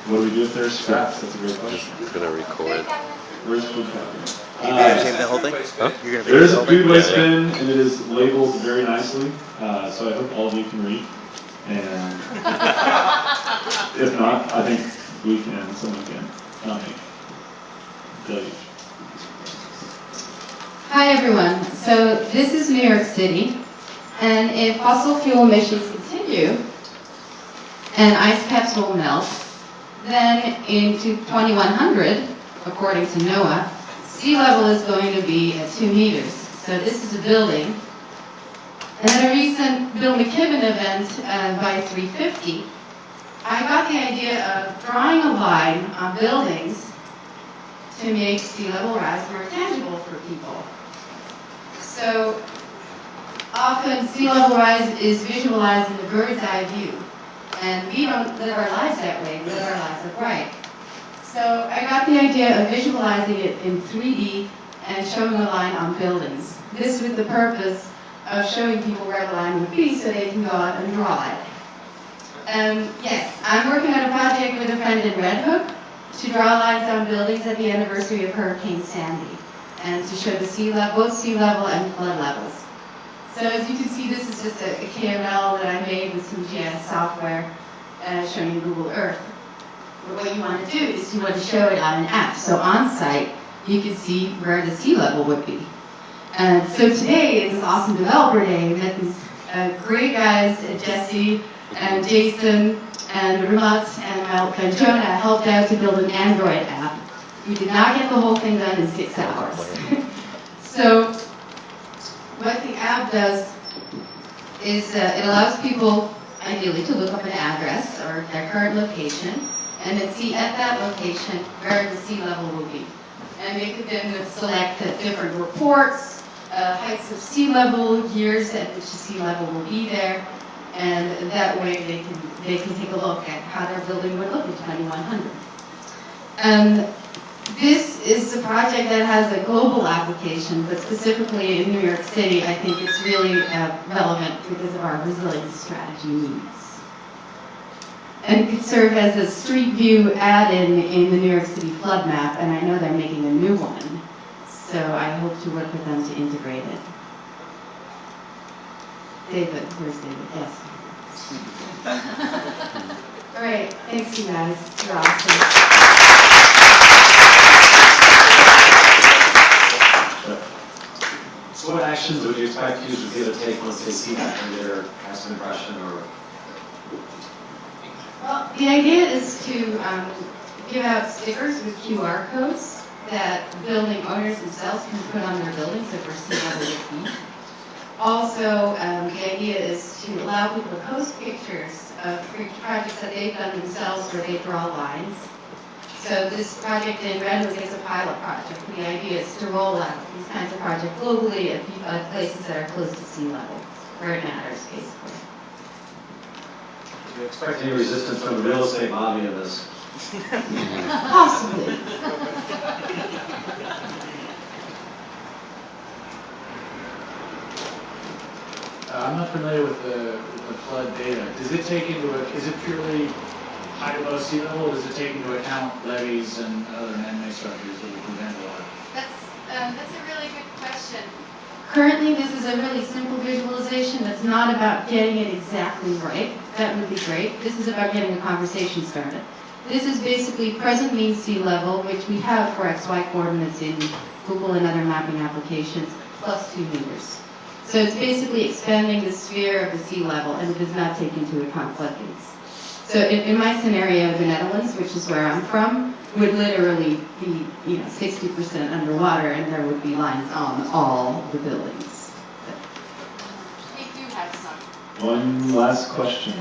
What do we do if there's scraps? That's a great question. Just gonna record. Where's food copy? Are you videotaping the whole thing? Huh? You're gonna There's videotape the a whole food thing? waste bin, and it is labeled very nicely, so I hope all of you can read. And if not, I think we can, someone can, not me. Deluged. Hi everyone, so this is New York City, and if fossil fuel emissions continue and ice caps will melt, then into 2100, according to NOAA, sea level is going to be at 2 meters. So this is a building. And at a recent Bill McKibben event by 350, I got the idea of drawing a line on buildings to make sea level rise more tangible for people. So often sea level rise is visualized in the bird's eye view, and we don't live our lives that way, we live our lives upright. So I got the idea of visualizing it in 3D and showing a line on buildings. This with the purpose of showing people where the line would be so they can go out and draw it. Yes, I'm working on a project with a friend in Red Hook to draw lines on buildings at the anniversary of Hurricane Sandy, and to show the sea level, both sea level and flood levels. So as you can see, this is just a KML that I made with some GIS software shown in Google Earth. But what you want to do is you want to show it on an app. So on site, you can see where the sea level would be. And so today is awesome developer day. We met these great guys, Jesse and Jason and Ramat and Jonah helped out to build an Android app. We did not get the whole thing done in 6 hours. So what the app does is it allows people ideally to look up an address or their current location and then see at that location where the sea level will be. And they could then select different reports, heights of sea level, years at which the sea level will be there, and that way they can take a look at how their building would look in 2100. This is a project that has a global application, but specifically in New York City, I think it's really relevant because of our resilience strategy needs. And it could serve as a street view add-in in the New York City flood map, and I know they're making a new one, so I hope to work with them to integrate it. David, where's David? Yes. All right, thanks you guys. You're awesome. So what actions would you expect users to be able to take once they see that and either have some impression or? Well, the idea is to give out stickers with QR codes that building owners themselves can put on their buildings if we're seeing how they feet. Also, the idea is to allow people to post pictures of projects that they've done themselves where they draw lines. So this project in Red Hook is a pilot project. The idea is to roll out these kinds of projects globally at places that are close to sea level, where it matters, basically. Do you expect any resistance from the real estate lobby of this? Possibly. I'm not familiar with the flood data. Does it take into is it purely high to low sea level, or does it take into account levees and other man-made structures that would prevent water? That's a really good question. Currently, this is a really simple visualization that's not about getting it exactly right. That would be great. This is about getting a conversation started. This is basically present mean sea level, which we have for XY coordinates in Google and other mapping applications, plus 2 meters. So it's basically expanding the sphere of the sea level, and it does not take into account floodgates. So in my scenario, the Netherlands, which is where I'm from, would literally be 60% underwater, and there would be lines on all the buildings. We do have some. One last question.